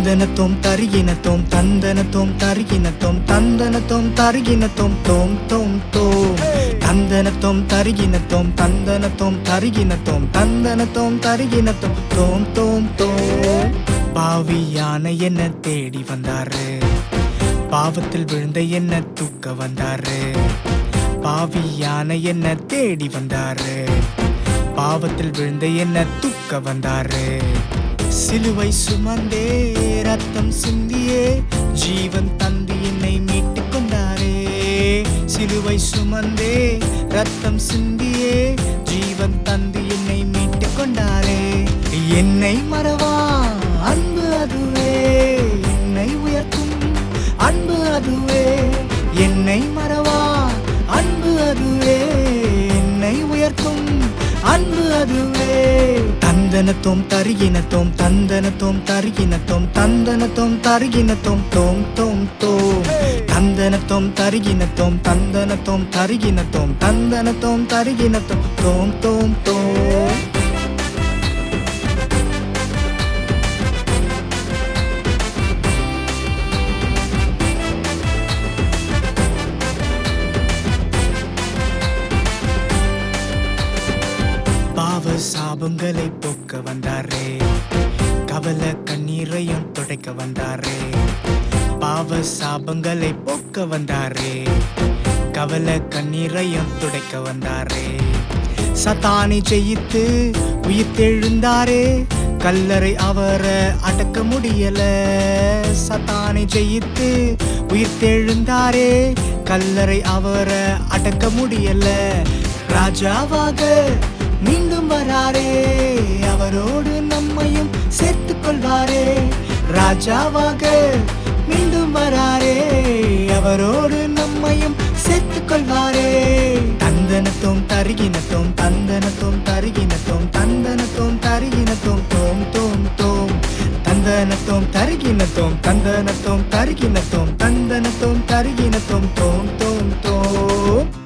தந்தனத்தோம் தருகினத்தோம் தந்தனத்தோம் தருகினத்தோம் தந்தனத்தோம் தருகினத்தோம் தோம் தோம் தோம் தந்தனத்தோம் தருகினத்தோம் தந்தனத்தோம் தருகினத்தோம் தந்தனத்தோம் தருகினத்தோம் தோம் தோம் தோம் பாவியான என்ன தேடி வந்தாரு, பாவத்தில் விழுந்த என்ன தூக்க வந்தாரு. பாவியான என்ன தேடி வந்தாரு, பாவத்தில் விழுந்த என்ன தூக்க வந்தாரு. சிலுவை சுமந்தே ரத்தம் சிந்தியே ஜீவன் தந்து என்னை மீட்டு கொண்டாரே. சிலுவை சுமந்தே ரத்தம் சிந்தியே ஜீவன் தந்து என்னை மீட்டு கொண்டாரே. என்னை மறவா அன்பு அதுவே, என்னை உயர்த்தும் அன்பு அதுவே. என்னை மறவா அன்பு அதுவே, என்னை உயர்த்தும் அன்பு அதுவே. தந்தனத்தோம் தருகினத்தோம் தந்தனத்தோம் தருகினத்தோம் தந்தனத்தோம் தருகினத்தோம் தோம் தோம் தோம் தந்தனத்தோம் தருகினத்தோம் தந்தனத்தோம் தருகினத்தோம் தந்தனத்தோம் தருகினத்தோம் தோம் தோம் தோம். பாவ சாபங்களை போக்க வந்தாரே, கவலை கண்ணீரையும் துடைக்க வந்தாரே. பாவ சாபங்களை போக்க வந்தாரே, கவலை கண்ணீரையும் துடைக்க வந்தாரே. சத்தானை ஜெயித்து உயிர்த்தெழுந்தாரே, கல்லறை அவரை அடக்க முடியல. சத்தானை ஜெயித்து உயிர்த்தெழுந்தாரே, கல்லறை அவரை அடக்க முடியல. ராஜாவாக மீண்டும் வராரே, அவரோடு நம்மையும் சேர்த்துக் கொள்வாரே. ராஜாவாக மீண்டும் வராரே, அவரோடு நம்மையும் சேர்த்துக் கொள்வாரே. தந்தனத்தோம் தருகினத்தோம் தந்தனத்தோம் தருகினத்தோம் தந்தனத்தோம் தருகினத்தோம் தோம் தோம் தோம் தந்தனத்தோம் தருகினத்தோம் தந்தனத்தோம் தருகினத்தோம் தந்தனத்தோம் தருகினத்தோம் தோம் தோம் தோம்.